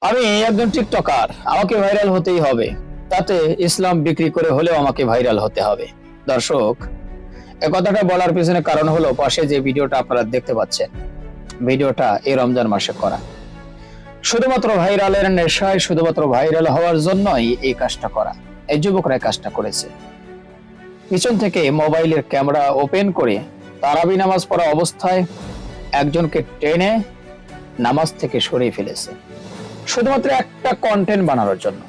আমি একজন টিকটকার, আমাকে ভাইরাল হতেই হবে, তাতে ইসলাম বিক্রি করে হলেও আমাকে ভাইরাল হতে হবে। দর্শক, এ কথাটা বলার পিছনে কারণ হলো পাশে যে ভিডিওটা আপনারা দেখতে পাচ্ছেন, ভিডিওটা এই রমজান মাসে করা। শুধুমাত্র ভাইরালের নেশায়, শুধুমাত্র ভাইরাল হওয়ার জন্যই এই কাজটা করা। এই যুবকরা কাজটা করেছে। পিছন থেকে মোবাইলের ক্যামেরা ওপেন করে তারাবি নামাজ পড়া অবস্থায় একজনকে টেনে নামাজ থেকে সরিয়ে ফেলেছে, শুধুমাত্র একটা কন্টেন্ট বানানোর জন্য,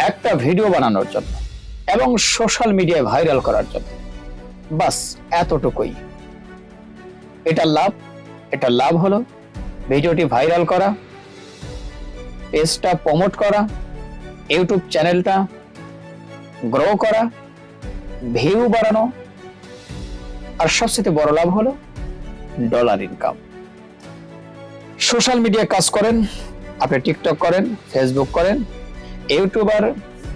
একটা ভিডিও বানানোর জন্য এবং সোশ্যাল মিডিয়ায় ভাইরাল করার জন্য। বাস এতটুকুই। এটা লাভ হলো ভিডিওটি ভাইরাল করা, পেজটা প্রমোট করা, ইউটিউব চ্যানেলটা গ্রো করা, ভিউ বাড়ানো, আর সবচেয়ে বড় লাভ হলো ডলার ইনকাম। সোশ্যাল মিডিয়ায় কাজ করেন, আপনি টিকটক করেন, ফেসবুক করেন, ইউটিউবার,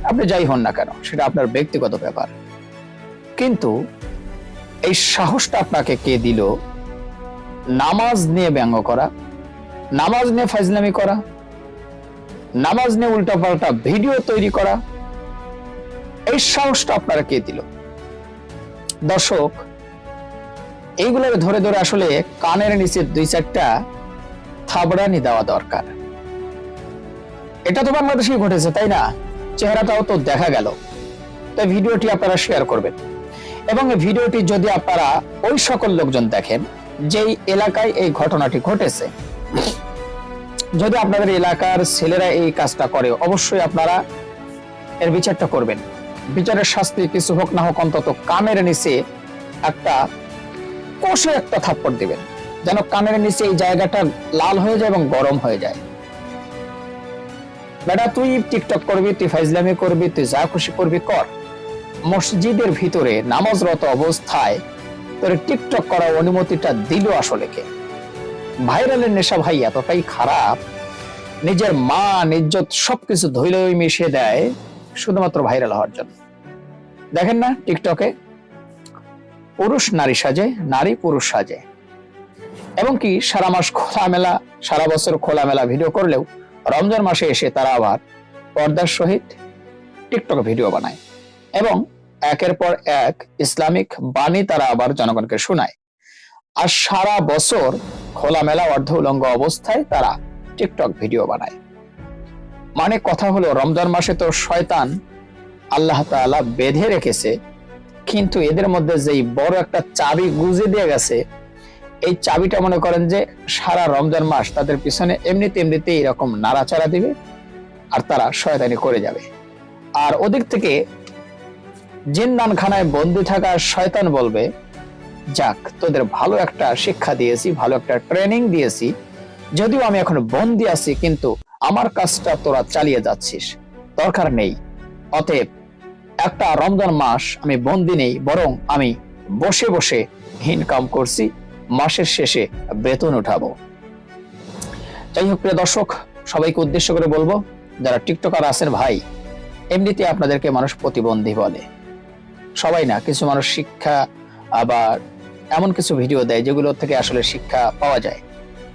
আপনি যাই হন না কেন, সেটা আপনার ব্যক্তিগত ব্যাপার। কিন্তু এই সাহসটা আপনাকে কে দিল নামাজ নিয়ে ব্যঙ্গ করা, নামাজ নিয়ে ফাজলামি করা, নামাজ নিয়ে উল্টাপাল্টা ভিডিও তৈরি করা? এই সাহসটা আপনারা কে দিল? দর্শক, এইগুলোর ধরে ধরে আসলে কানের নিচে 2-4টা থাবড়ানি দেওয়া দরকার। এটা তো বাংলাদেশে ঘটেছে, তাই না? চেহারাটাও তো দেখা গেল। তো ভিডিওটি আপনারা শেয়ার করবেন এবং এই ভিডিওটি যদি আপনারা ওই সকল লোকজন দেখেন যেই এলাকায় এই ঘটনাটি ঘটেছে, যদি আপনাদের এলাকার ছেলেরা এই কাজটা করে, অবশ্যই আপনারা এর বিচারটা করবেন। বিচারের শাস্তি কিছু হোক না হোক, অন্তত কানের নিচে একটা কষে একটা থাপ্পড় দিবেন, যেন কানের নিচে এই জায়গাটা লাল হয়ে যায় এবং গরম হয়ে যায়। বেটা, তুই টিকটক করবি, তুই ফাইজলামি করবি, তুই যা খুশি করবি কর। মসজিদের ভিতরে নামাজরত অবস্থায় তোর টিকটক করার অনুমতিটা দিল আসলে কে? ভাইরালের নেশা ভাই এতটাই খারাপ, নিজের মান ইজ্জত সবকিছু ধুলোয় মিশিয়ে দেয় শুধুমাত্র ভাইরাল হওয়ার জন্য। দেখেন না টিকটকে পুরুষ নারী সাজে, নারী পুরুষ সাজে, এবং কি সারা মাস খোলামেলা, সারা বছর খোলামেলা ভিডিও করলেও রমজান মাসে এসে তারা আবার পর্দার সহিত টিকটক ভিডিও বানায় এবং একের পর এক ইসলামিক বাণী তারা আবার জনগণকে শোনায়। আর সারা বছর খোলামেলা অর্ধ উলঙ্গ অবস্থায় তারা টিকটক ভিডিও বানায়। মানে কথা হলো, রমজান মাসে তো শয়তান আল্লাহ তাআলা বেঁধে রেখেছে, কিন্তু এদের মধ্যে যেই বড় একটা চাবি গুজে দিয়ে গেছে, এই চাবিটা মনে করেন যে সারা রমজান মাস তাদের পিছনে এমনিতে এরকম নাড়াচাড়া দিবে আর তারা শয়তানি করে যাবে। আর ওদিক থেকে জিন্নানখানায় বন্দী থাকা শয়তান বলবে, যাক, তোদের ভালো একটা শিক্ষা দিয়েছি, ভালো একটা ট্রেনিং দিয়েছি, যদিও আমি এখন বন্দী আছি, কিন্তু আমার কাজটা তোরা চালিয়ে যাচ্ছিস, দরকার নেই। অতএব একটা রমজান মাস আমি বন্দী নেই, বরং আমি বসে বসে ইনকাম করছি, মাসের শেষে বেতন উঠাবো। যাই হোক প্রিয় দর্শক, সবাইকে উদ্দেশ্য করে বলবো, যারা টিকটকার আছেন ভাই, এমনিতে আপনাদেরকে মানুষ প্রতিবন্ধী বলে, সবাই না, কিছু মানুষ শিক্ষা আবার এমন কিছু ভিডিও দেয় যেগুলো থেকে আসলে শিক্ষা পাওয়া যায়,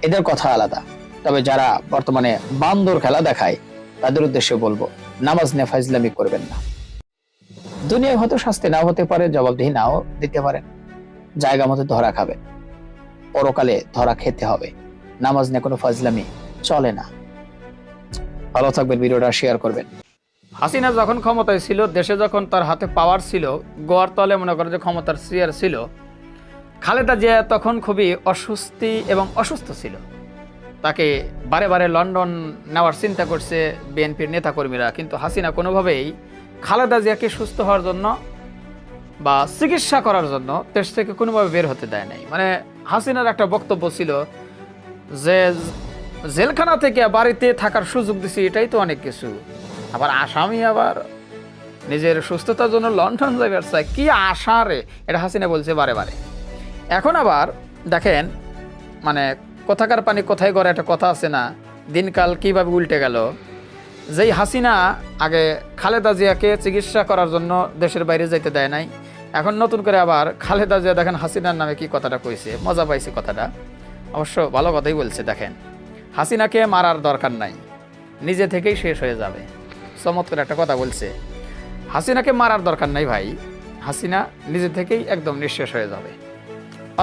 এদের কথা আলাদা। তবে যারা বর্তমানে বান্দর খেলা দেখায়, তাদের উদ্দেশ্যে বলবো, নামাজ নিয়ে ফাজলামি করবেন না। দুনিয়ায় হয়তো শাস্তি নাও হতে পারে, জবাবদিহি নাও দিতে পারেন, জায়গা মতো ধরা খাবেন, পরকালে ধরা খেতে হবে। নামাজ নিয়ে কোনো ফাজলামি চলে না। ভালো থাকবেন, ভিডিওটা শেয়ার করবেন। হাসিনা যখন ক্ষমতায় ছিল, দেশে যখন তার হাতে পাওয়ার ছিল, গোয়ার তলে মনে করে যে ক্ষমতার চেয়ার ছিল, খালেদা জিয়া তখন খুবই অস্বস্তি এবং অসুস্থ ছিল। তাকে বারে বারে লন্ডন নেওয়ার চিন্তা করছে বিএনপির নেতাকর্মীরা, কিন্তু হাসিনা কোনোভাবেই খালেদা জিয়াকে সুস্থ হওয়ার জন্য বা চিকিৎসা করার জন্য দেশ থেকে কোনোভাবে বের হতে দেয় নাই। মানে হাসিনার একটা বক্তব্য ছিল যে জেলখানা থেকে বাড়িতে থাকার সুযোগ দিছি, এটাই তো অনেক কিছু, আবার আসামি আবার নিজের সুস্থতার জন্য লন্ডন যাইবার চায়, কি আশা রে, এটা হাসিনা বলছে বারে বারে। এখন আবার দেখেন, মানে কোথাকার পানি কোথায় গড়ে একটা কথা আছে না, দিনকাল কিভাবে উল্টে গেল। যেই হাসিনা আগে খালেদা জিয়াকে চিকিৎসা করার জন্য দেশের বাইরে যাইতে দেয় নাই, এখন নতুন করে আবার খালেদা জিয়া দেখেন হাসিনার নামে কি কথাটা কইছে, মজা পাইছে কথাটা, অবশ্য ভালো কথাই বলছে। দেখেন, হাসিনাকে মারার দরকার নাই, নিজে থেকেই শেষ হয়ে যাবে। চমৎকার একটা কথা বলছে। হাসিনাকে মারার দরকার নাই ভাই, হাসিনা নিজে থেকেই একদম নিঃশেষ হয়ে যাবে,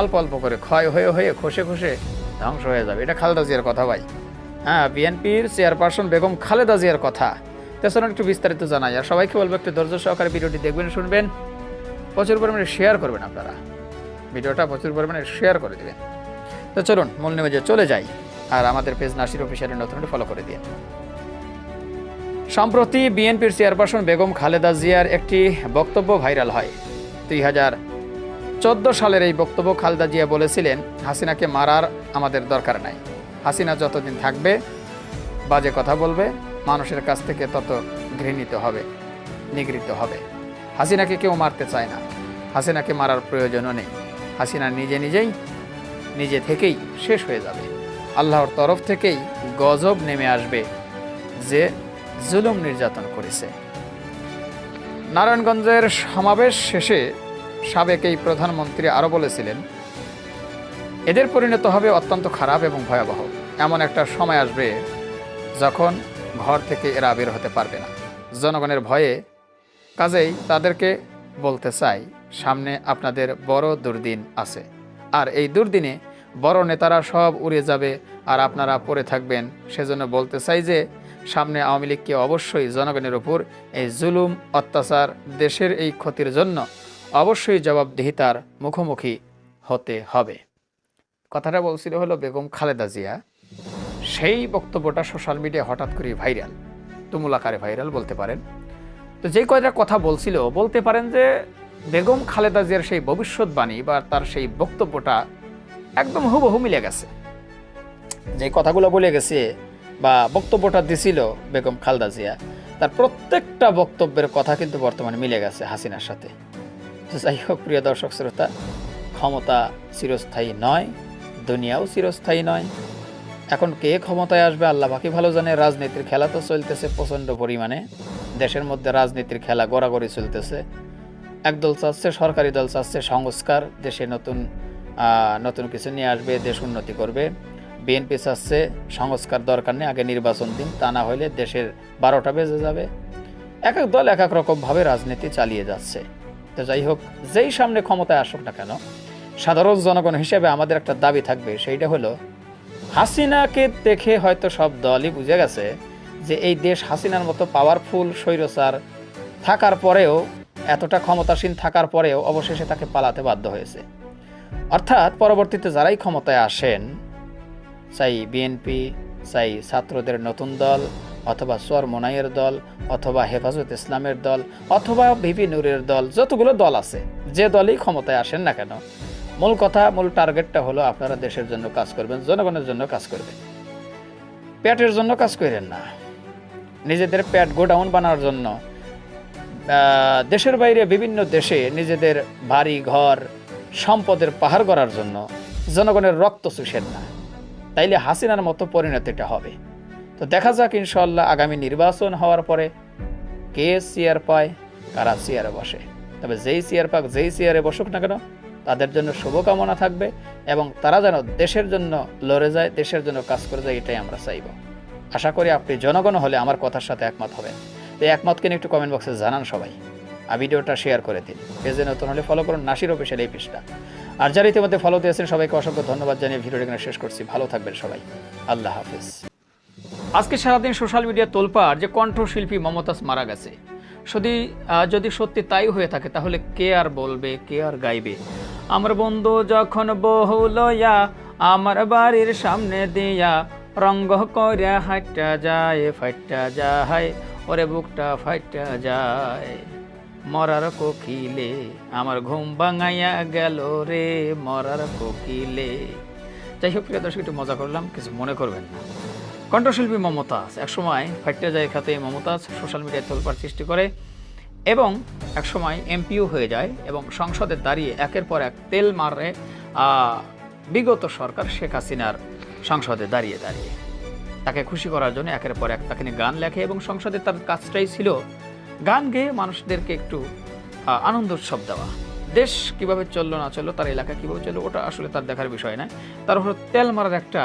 অল্প অল্প করে ক্ষয় হয়ে হয়ে খসে খসে ধ্বংস হয়ে যাবে। এটা খালেদা জিয়ার কথা ভাই। হ্যাঁ, বিএনপির চেয়ারপারসন বেগম খালেদা জিয়ার কথা। তাছাড়া একটু বিস্তারিত জানাই, আর সবাইকে বলবো একটু ধৈর্য সহকারে ভিডিওটি দেখবেন, শুনবেন, প্রচুর পরিমাণে শেয়ার করবেন। আপনারা ভিডিওটা প্রচুর পরিমাণে শেয়ার করে দেবেন। তো চলুন মূল নিউজে চলে যাই, আর আমাদের পেজ নাসির অফিসিয়ালের নতুন ফলো করে দিন। সম্প্রতি বিএনপির চেয়ারপারসন বেগম খালেদা জিয়ার একটি বক্তব্য ভাইরাল হয়। 2014 সালের এই বক্তব্য খালেদা জিয়া বলেছিলেন, হাসিনাকে মারার আমাদের দরকার নাই, হাসিনা যতদিন থাকবে বাজে কথা বলবে, মানুষের কাছ থেকে তত ঘৃণিত হবে, নিগৃহীত হবে। হাসিনাকে কেউ মারতে চায় না, হাসিনাকে মারার প্রয়োজনও নেই, হাসিনা নিজে থেকেই শেষ হয়ে যাবে। আল্লাহর তরফ থেকেই গজব নেমে আসবে যে জুলুম নির্যাতন করেছে। নারায়ণগঞ্জের সমাবেশ শেষে সাবেক এই প্রধানমন্ত্রী আরও বলেছিলেন, এদের পরিণত হবে অত্যন্ত খারাপ এবং ভয়াবহ। এমন একটা সময় আসবে যখন ঘর থেকে এরা বের হতে পারবে না। জনগণের ভয়ে, কাজেই তাদেরকে বলতে চাই, সামনে আপনাদের বড় দুর্দিন আছে, আর এই দুর্দিনে বড় নেতারা সব উড়ে যাবে আর আপনারা পড়ে থাকবেন। সেজন্য বলতে চাই যে সামনে আওয়ামী লীগকে অবশ্যই জনগণের উপর এই জুলুম অত্যাচার, দেশের এই ক্ষতির জন্য অবশ্যই জবাবদিহিতার মুখোমুখি হতে হবে। কথাটা বলছিল হলো বেগম খালেদা জিয়া। সেই বক্তব্যটা সোশ্যাল মিডিয়া হঠাৎ করে ভাইরাল, তুমুল আকারে ভাইরাল বলতে পারেন। তো যেই কয়টা কথা বলছিল, বলতে পারেন যে বেগম খালেদা জিয়ার সেই ভবিষ্যৎবাণী বা তার সেই বক্তব্যটা একদম হুবহু মিলে গেছে। যে কথাগুলো বলে গেছে বা বক্তব্যটা দিছিল বেগম খালেদা জিয়া, তার প্রত্যেকটা বক্তব্যের কথা কিন্তু বর্তমানে মিলে গেছে হাসিনার সাথে। তো যাই হোক প্রিয় দর্শক শ্রোতা, ক্ষমতা চিরস্থায়ী নয়, দুনিয়াও চিরস্থায়ী নয়। এখন কে ক্ষমতায় আসবে আল্লাহ বাকি ভালো জানে। রাজনীতির খেলা তো চলতেছে প্রচণ্ড পরিমাণে, দেশের মধ্যে রাজনীতির খেলা গড়াগড়ি চলতেছে। একদল চাচ্ছে, সরকারি দল চাচ্ছে সংস্কার, দেশে নতুন কিছু নিয়ে আসবে, দেশ উন্নতি করবে। বিএনপি চাচ্ছে সংস্কার দরকার নেই, আগে নির্বাচন দিন, তা না হলে দেশের 12টা বেজে যাবে। এক এক দল এক এক রকমভাবে রাজনীতি চালিয়ে যাচ্ছে। তো যাই হোক, যেই সামনে ক্ষমতায় আসুক না কেন, সাধারণ জনগণ হিসেবে আমাদের একটা দাবি থাকবে, সেইটা হলো হাসিনাকে দেখে হয়তো সব দলই বুঝে গেছে যে এই দেশ হাসিনার মতো পাওয়ারফুল স্বৈরচার থাকার পরেও, এতটা ক্ষমতাসীন থাকার পরেও অবশেষে তাকে পালাতে বাধ্য হয়েছে। অর্থাৎ পরবর্তীতে যারাই ক্ষমতায় আসেন, চাই বিএনপি, চাই ছাত্রদের নতুন দল, অথবা চরমোনাইয়ের দল, অথবা হেফাজত ইসলামের দল, অথবা ভিপি নূরের দল, যতগুলো দল আছে, যে দলই ক্ষমতায় আসেন না কেন, মূল কথা, মূল টার্গেটটা হলো আপনারা দেশের জন্য কাজ করবেন, জনগণের জন্য কাজ করবেন। পেটের জন্য কাজ করেন না, নিজেদের পেট গোডাউন বানানোর জন্য দেশের বাইরে বিভিন্ন দেশে নিজেদের বাড়ি ঘর সম্পদের পাহাড় করার জন্য জনগণের রক্ত চুষেন না, তাইলে হাসিনার মতো পরিণতিটা হবে। তো দেখা যাক ইনশাল্লাহ আগামী নির্বাচন হওয়ার পরে কে চেয়ার পায়, কারা চেয়ারে বসে। তবে যেই চেয়ার পাক, যেই চেয়ারে বসুক না কেন, তাদের জন্য শুভকামনা থাকবে এবং তারা যেন দেশের জন্য লড়ে যায়, দেশের জন্য কাজ করে যায়, এটাই আমরা চাইব। আশা করি আপনি জনগণ হলে আমার কথার সাথে একমত হবেন। তো একমতকে একটু কমেন্ট বক্সে জানান সবাই, আর ভিডিওটা শেয়ার করে দিন। পেজে নতুন হলে ফলো করুন নাসির অফিসিয়াল এই পেজটা। আর যারা ইতিমধ্যে ফলো দিয়েছেন সবাইকে অসংখ্য ধন্যবাদ জানিয়ে ভিডিওটা এখানে শেষ করছি। ভালো থাকবেন সবাই, আল্লাহ হাফিজ। আজকে সারাদিন সোশ্যাল মিডিয়া তোলপাড় যে কণ্ঠশিল্পী মমতাজ মারা গেছে। যদি সত্যি তাই হয়ে থাকে, তাহলে কে আর বলবে, কে আর গাইবে? আমার বন্ধু যখন বহু লইয়া আমার বাড়ির সামনে দিয়া রঙ্গ করে হাইটা যায়, ফাইটা যায়, ওরে বুকটা ফাইটা যায়, মরার কোকিলে আমার ঘুম ভাঙাইয়া গেল রে, মরার কোকিলে। যাই হোক প্রিয় দর্শক, একটু মজা করলাম, কিছু মনে করবেন না। কণ্ঠশিল্পী মমতাজ একসময় ফাইটা যায় খাতে মমতাজ সোশ্যাল মিডিয়ায় তোলপাড় সৃষ্টি করে এবং একসময় এমপিও হয়ে যায় এবং সংসদে দাঁড়িয়ে একের পর এক তেল মারে বিগত সরকার শেখ হাসিনার সংসদে দাঁড়িয়ে তাকে খুশি করার জন্য একের পর এক তাকে নিয়ে গান লেখে এবং সংসদে তার কাজটাই ছিল গান গেয়ে মানুষদেরকে একটু আনন্দ উৎসব দেওয়া। দেশ কিভাবে চললো না চললো, তার এলাকা কীভাবে চললো, ওটা আসলে তার দেখার বিষয় নয়। তার উপর তেল মারার একটা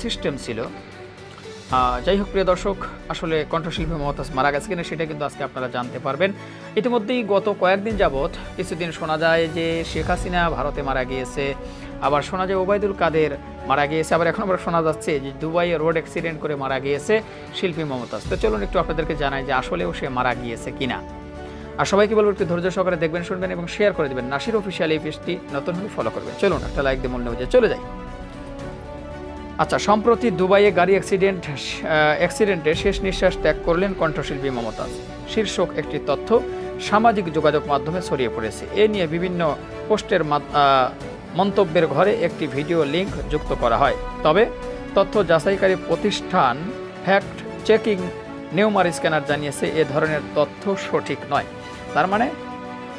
সিস্টেম ছিল। যাই হোক প্রিয় দর্শক, আসলে কণ্ঠশিল্পী মমতাজ মারা গেছে কিনা সেটা কিন্তু আজকে আপনারা জানতে পারবেন। ইতিমধ্যেই গত কয়েকদিন যাবৎ কিছুদিন শোনা যায় যে শেখ হাসিনা ভারতে মারা গিয়েছে, আবার শোনা যায় ওবায়দুল কাদের মারা গিয়েছে, আবার এখন আবার শোনা যাচ্ছে যে দুবাইয়ে রোড অ্যাক্সিডেন্ট করে মারা গিয়েছে শিল্পী মমতাজ। তো চলুন একটু আপনাদেরকে জানাই যে আসলেও সে মারা গিয়েছে কিনা। আর সবাইকে বলবো একটু ধৈর্য সহকারে দেখবেন, শুনবেন এবং শেয়ার করে দেবেন। নাসির অফিসিয়াল এই পেজটি নতুন হলে ফলো করবেন। চলুন একটা লাইক দিয়ে মূল নিউজে চলে যাই। আচ্ছা, সম্প্রতি দুবাইয়ে গাড়ি অ্যাক্সিডেন্টে শেষ নিঃশ্বাস ত্যাগ করলেন কণ্ঠশিল্পী মমতাজ শীর্ষক একটি তথ্য সামাজিক যোগাযোগ মাধ্যমে ছড়িয়ে পড়েছে। এ নিয়ে বিভিন্ন পোস্টের মন্তব্যের ঘরে একটি ভিডিও লিংক যুক্ত করা হয়। তবে তথ্য যাচাইকারী প্রতিষ্ঠান ফ্যাক্ট চেকিং নিউমার স্ক্যানার জানিয়েছে এ ধরনের তথ্য সঠিক নয়। তার মানে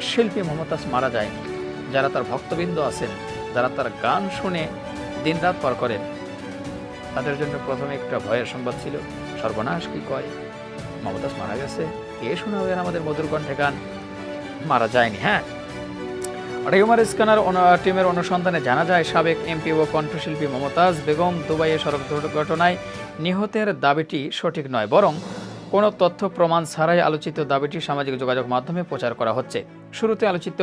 শিল্পী মমতাজ মারা যায়নি। যারা তার ভক্তবৃন্দ আছেন, যারা তার গান শুনে দিনরাত পার করেন, তাদের জন্য প্রথমে একটা ভয়ের সংবাদ ছিল, সর্বনাশ কি কয়, মমতাজ মারা গেছে, কে শোনাবেন আমাদের মধুর কণ্ঠে গান? মারা যায়নি। হ্যাঁ, নিউমার স্ক্যানার টিমের অনুসন্ধানে জানা যায় সাবেক এমপি ও কণ্ঠশিল্পী মমতাজ বেগম দুবাইয়ে সড়ক দুর্ঘটনায় নিহতের দাবিটি সঠিক নয়, বরং কোনো তথ্য প্রমাণ ছাড়াই আলোচিত দাবিটি সামাজিক যোগাযোগ মাধ্যমে প্রচার করা হচ্ছে। শুরুতে আলোচিত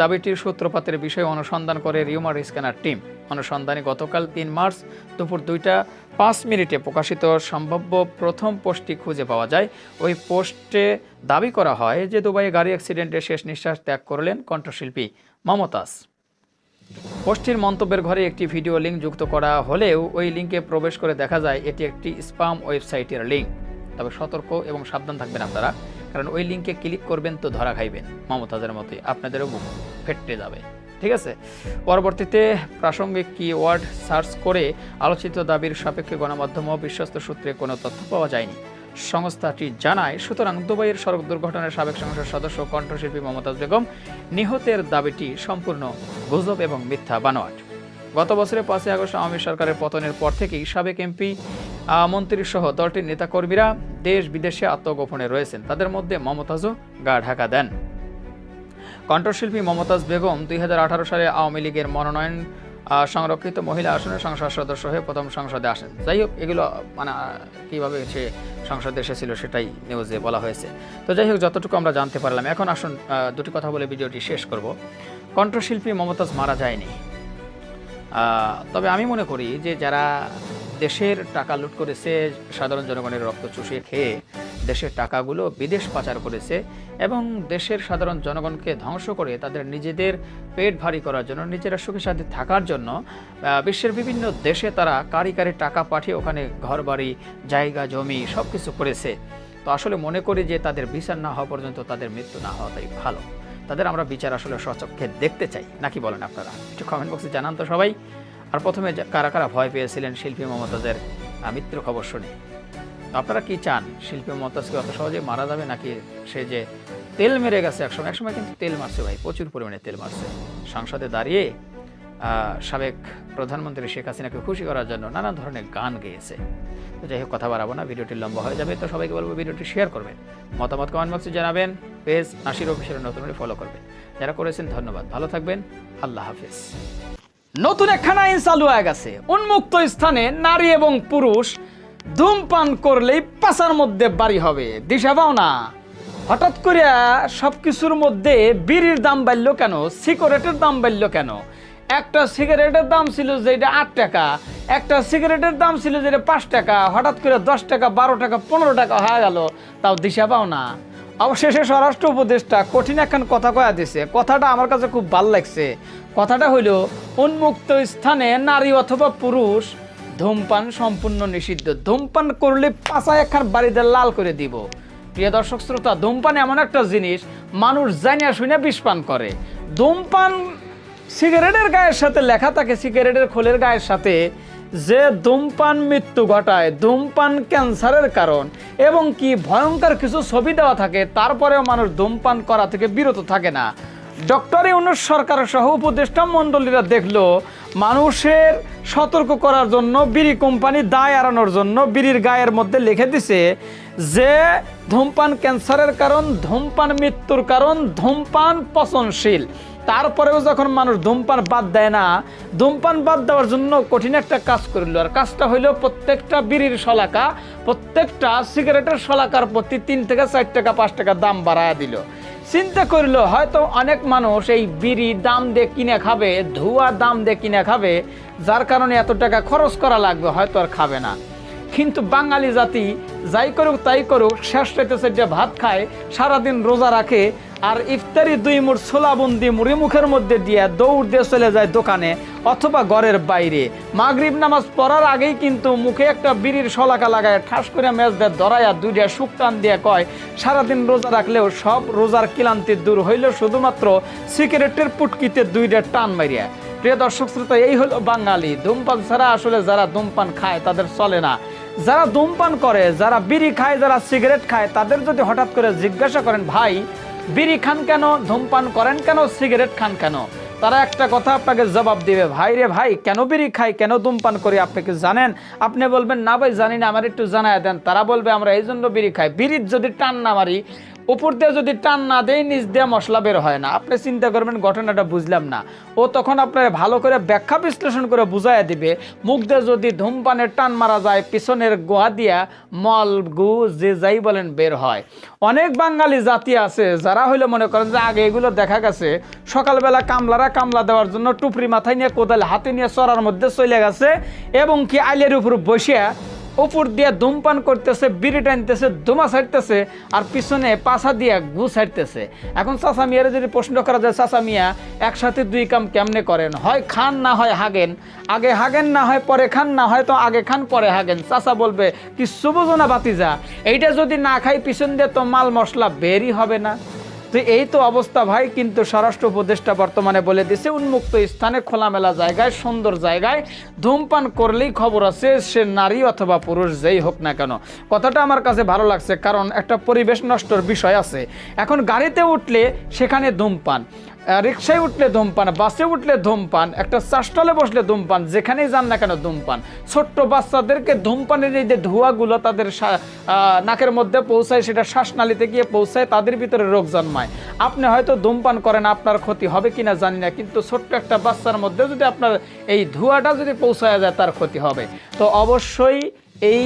দাবিটির সূত্রপাতের বিষয়ে অনুসন্ধান করে নিউমার স্ক্যানার টিম। অনুসন্ধানে গতকাল ৩ মার্চ দুপুর 2টা 5 মিনিটে প্রকাশিত সম্ভাব্য প্রথম পোস্টটি খুঁজে পাওয়া যায়। ওই পোস্টে দাবি করা হয় যে দুবাইয়ে গাড়ি অ্যাক্সিডেন্টে শেষ নিঃশ্বাস ত্যাগ করলেন কণ্ঠশিল্পী মমতাজ। পোস্টটির মন্তব্যের ঘরে একটি ভিডিও লিঙ্ক যুক্ত করা হলেও ওই লিঙ্কে প্রবেশ করে দেখা যায় এটি একটি স্প্যাম ওয়েবসাইটের লিঙ্ক। তবে সতর্ক এবং সাবধান থাকবেন আপনারা, কারণ ওই লিঙ্কে ক্লিক করবেন তো ধরা খাইবেন, মমতাজের মতোই আপনাদেরও বুক ফেটে যাবে। ঠিক আছে। পরবর্তীতে প্রাসঙ্গিক কিওয়ার্ড সার্চ করে আলোচিত দাবির সাপেক্ষে গণমাধ্যম ও বিশ্বস্ত সূত্রে কোনো তথ্য পাওয়া যায়নি। সংস্থাটি জানায়, সুতরাং দুবাইয়ের সড়ক দুর্ঘটনার সাবেক সংসদ সদস্য কণ্ঠশিল্পী মমতাজ বেগম নিহতের দাবিটি সম্পূর্ণ গুজব এবং মিথ্যা বানোয়াট। গত বছরের 5 আগস্ট আওয়ামী সরকারের পতনের পর থেকেই সাবেক এমপি মন্ত্রী সহ দলটির নেতাকর্মীরা দেশ বিদেশে আত্মগোপনে রয়েছেন। তাদের মধ্যে মমতাজও গা ঢাকা দেন। কণ্ঠশিল্পী মমতাজ বেগম 2018 সালে আওয়ামী লীগের মনোনয়ন সংরক্ষিত মহিলা আসনের সংসদ সদস্য হয়ে প্রথম সংসদে আসেন। যাই হোক, এগুলো মানে কীভাবে সে সংসদে এসেছিল সেটাই নিউজে বলা হয়েছে। তো যাই হোক, যতটুকু আমরা জানতে পারলাম। এখন আসুন দুটি কথা বলে ভিডিওটি শেষ করব। কণ্ঠশিল্পী মমতাজ মারা যায়নি, তবে আমি মনে করি যে যারা দেশের টাকা লুট করেছে, সাধারণ জনগণের রক্ত চুষিয়ে খেয়ে দেশের টাকাগুলো বিদেশ পাচার করেছে এবং দেশের সাধারণ জনগণকে ধ্বংস করে তাদের নিজেদের পেট ভারী করার জন্য, নিজেরা সুখে শান্তি থাকার জন্য বিশ্বের বিভিন্ন দেশে তারা কারি টাকা পাঠিয়ে ওখানে ঘরবাড়ি, জায়গা জমি সব কিছু করেছে। তো আসলে মনে করি যে তাদের বিচার না হওয়া পর্যন্ত তাদের মৃত্যু না হওয়াটাই ভালো। তাদের আমরা বিচার আসলে সচক্ষে দেখতে চাই, নাকি বলেন আপনারা? একটু কমেন্ট বক্সে জানান তো সবাই। আর প্রথমে কারা কারা ভয় পেয়েছিলেন শিল্পী মমতাজের মৃত্যুর খবর শুনে? আপনারা কি চান? শিল্পী মমতাজকে অত সহজে মারা যাবে, নাকি সে যে তেল মেরে গেছে একসময় কিন্তু তেল মারছে ভাই, প্রচুর পরিমাণে তেল মারছে। সংসদে দাঁড়িয়ে সাবেক প্রধানমন্ত্রী শেখ হাসিনাকে খুশি করার জন্য নানা ধরনের গান গেয়েছে। তো যাই হোক, কথা বাড়াবো না, ভিডিওটি লম্বা হয়ে যাবে। তো সবাইকে বলবো ভিডিওটি শেয়ার করবেন, মতামত কমেন্ট বক্সে জানাবেন, পেজ নাসির অফিসিয়াল নতুন হলে ফলো করবেন। যারা করেছেন ধন্যবাদ, ভালো থাকবেন, আল্লাহ হাফেজ। নতুন একখানা আইন চালু হয়ে গেছে। উন্মুক্ত স্থানে নারী এবং পুরুষ ধূমপান করলেই পাছার মধ্যে বাড়ি হবে। দিশা পাও না? হঠাৎ করে সবকিছুর মধ্যে বিড়ির দাম বাড়লো কেন? সিগারেটের দাম বাড়লো কেন? একটা সিগারেটের দাম ছিল যেটা 8 টাকা, একটা সিগারেটের দাম ছিল যেটা 5 টাকা, হঠাৎ করে 10 টাকা, 12 টাকা, 15 টাকা হয়ে গেল, তাও দিশা পাও না। অবশেষে স্বরাষ্ট্র উপদেষ্টা কঠিন একখান কথা কয়া দিছে। কথাটা আমার কাছে খুব ভালো লাগছে। কথাটা হইল, উন্মুক্ত স্থানে নারী অথবা পুরুষ ধূমপান সম্পূর্ণ নিষিদ্ধ। ধূমপান করলে পাছায় একখান বাড়িতে লাল করে দিব। প্রিয় দর্শক শ্রোতা, ধূমপান এমন একটা জিনিস মানুষ জানিয়া শুনে বিষ পান করে। ধূমপান সিগারেটের গায়ের সাথে লেখা থাকে, সিগারেটের খোলের গায়ের সাথে, যে ধূমপান মৃত্যু ঘটায়, ধূমপান ক্যান্সারের কারণ এবং কি ভয়ঙ্কর কিছু ছবি দেওয়া থাকে। তারপরেও মানুষ ধূমপান করা থেকে বিরত থাকে না। ডক্টর ইউনূস সরকার সহ উপদেষ্টা মণ্ডলীরা দেখলো মানুষের সতর্ক করার জন্য, বিড়ি কোম্পানি দায় এড়ানোর জন্য বিড়ির গায়ের মধ্যে লিখে দিছে যে ধূমপান ক্যান্সারের কারণ, ধূমপান মৃত্যুর কারণ, ধূমপান পচনশীল। তারপরেও যখন মানুষ ধূমপান বাদ দেয় না, ধূমপান বাদ দেওয়ার জন্য কঠিন একটা কাজ করলো। আর কাজটা হইলো প্রত্যেকটা বিড়ির শলাকা, প্রত্যেকটা সিগারেটের শলাকার প্রতি 3 থেকে 4 টাকা 5 টাকা দাম বাড়ায় দিল। চিন্তা করলো হয়তো অনেক মানুষ এই বিড়ি দাম দিয়ে কিনে খাবে, ধোঁয়া দাম দিয়ে কিনে খাবে, যার কারণে এত টাকা খরচ করা লাগবে, হয়তো আর খাবে না। কিন্তু বাঙালি জাতি যাই করুক তাই করুক, শেষ রাতে যে ভাত খায়, সারাদিন রোজা রাখে, আর ইফতারি 2 মুঠ ছোলাবন্দি মুড়ি মুখের মধ্যে দিয়ে দৌড় দিয়ে চলে যায় দোকানে অথবা ঘরের বাইরে। মাগরিব নামাজ পড়ার আগেই কিন্তু মুখে একটা বিড়ির শলাকা লাগায় ঠাস করে মেজ দিয়ে ধরাইয়া 2টা শুক টান দিয়ে কয় সারাদিন রোজা রাখলেও সব রোজার ক্লান্তি দূর হইল শুধুমাত্র সিগারেটের পুটকিতে 2টা টান মারিয়া। প্রিয় দর্শক শ্রোতা, এই হলো বাঙালি। ধূমপান ছাড়া আসলে যারা ধূমপান খায় তাদের চলে না। যারা ধূমপান করে, যারা বিড়ি খায়, যারা সিগারেট খায়, তাদের যদি হঠাৎ করে জিজ্ঞাসা করেন ভাই বিড়ি খান কেন, ধূমপান করেন কেন, সিগারেট খান কেন, তারা একটা কথা আপনাকে জবাব দিবে, ভাই রে ভাই কেন বিড়ি খাই, কেন ধূমপান করি আপনি কি জানেন? আপনি বলবেন না ভাই জানি না, আমার একটু জানায় দেন। তারা বলবে আমরা এই জন্য বিড়ি খাই। বিড়ির যদি টান না মারি, উপর দিয়ে যদি টান না দেয়, নিচ দিয়ে মশলা বের হয় না। আপনি চিন্তা করবেন ঘটনাটা বুঝলাম না, ও তখন আপনার ভালো করে ব্যাখ্যা বিশ্লেষণ করে বুঝাইয়া দিবে। মুখ দিয়ে যদি ধূমপানের টান মারা যায়, পিছনের গোয়া দিয়া মল গু যে যাই বলেন বের হয়। অনেক বাঙালি জাতি আছে যারা হইলে মনে করেন যে আগে এগুলো দেখা গেছে সকালবেলা কামলারা কামলা দেওয়ার জন্য টুপরি মাথায় নিয়ে কোদাল হাতে নিয়ে চড়ার মধ্যে চলে গেছে, এবং কি আইলের উপর বসিয়া উপর দিয়ে ধূমপান করতেছে, বিড়ি টানতেছে, ধুমা ছাড়তেছে, আর পিছনে পাছা দিয়ে গু ছাড়তেছে। এখন চাচা মিয়ার যদি প্রশ্ন করা যায়, চাচা মিয়া একসাথে 2 কাম কেমনে করেন? হয় খান না হয় হাগেন, আগে হাগেন না হয় পরে খান, না হয় তো আগে খান পরে হাগেন। চাচা বলবে কিচ্ছু বোঝো না বাতিজা, এইটা যদি না খাই পিছন দিয়ে তো মাল মশলা বেরই হবে না। তো এই তো অবস্থা ভাই। কিন্তু স্বরাষ্ট্র উপদেষ্টা বর্তমানে বলে দিছে উন্মুক্ত স্থানে খোলামেলা জায়গায় সুন্দর জায়গায় ধূমপান করলেই খবর আছে, সে নারী অথবা পুরুষ যেই হোক না কেন। কথাটা আমার কাছে ভালো লাগছে, কারণ একটা পরিবেশ নষ্টর বিষয় আছে। এখন গাড়িতে উঠলে সেখানে ধূমপান, রিক্সায় উঠলে ধূমপান, বাসে উঠলে ধূমপান, একটা চাষটলে বসলে ধূমপান, যেখানেই যান না কেন ধূমপান। ছোট্ট বাচ্চাদেরকে ধূমপানের এই যে ধোঁয়াগুলো তাদের নাকের মধ্যে পৌঁছায়, সেটা শ্বাসনালীতে গিয়ে পৌঁছায়, তাদের ভিতরে রোগ জন্মায়। আপনি হয়তো ধূমপান করেন, আপনার ক্ষতি হবে কিনা জানি না, কিন্তু ছোট্ট একটা বাচ্চার মধ্যে যদি আপনার এই ধোঁয়াটা যদি পৌঁছায় যায়, তার ক্ষতি হবে। তো অবশ্যই এই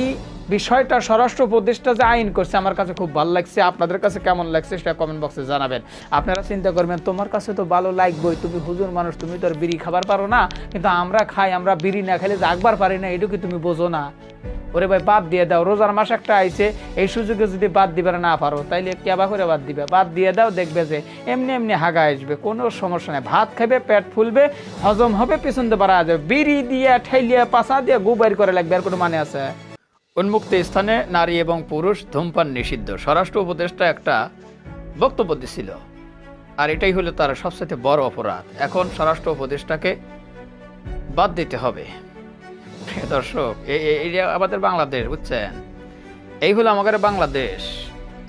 বিষয়টা স্বরাষ্ট্র উপদেষ্টা যে আইন করছে আমার কাছে খুব ভালো লাগছে। আপনাদের কাছে কেমন লাগছে সেটা কমেন্ট বক্সে জানাবেন। আপনারা চিন্তা করবেন তোমার কাছে তো ভালো লাগবেই, তুমি হুজুর মানুষ, তুমি তো আর বিড়ি খাবার পারো না, কিন্তু আমরা খাই, আমরা বিড়ি না খেলে জাগবার পারি না, এটুকু তুমি বোঝো না? ওরে ভাই বাদ দিয়ে দাও, রোজার মাস একটা আইছে, এই সুযোগে যদি বাদ দিবে না পারো তাইলে কেবা করে বাদ দিবে, বাদ দিয়ে দাও, দেখবে যে এমনি এমনি হাগা আসবে, কোনো সমস্যা নেই। ভাত খাবে, পেট ফুলবে, হজম হবে, পিছন দিয়ে বাড়া যাবে। বিড়ি দিয়ে ঠেলিয়ে পাশা দিয়ে গু বাইর করে লাগবে, আর কোনো মানে আছে? উন্মুক্ত স্থানে নারী এবং পুরুষ ধূমপান নিষিদ্ধ, স্বরাষ্ট্র উপদেষ্টা একটা বক্তব্য দিছিল, আর এটাই হলো তার সবচেয়ে বড় অপরাধ। এখন স্বরাষ্ট্র উপদেষ্টাকে বাদ দিতে হবে। দর্শক, এই যে আমাদের বাংলাদেশ, বুঝছেন, এই হলো আমাদের বাংলাদেশ।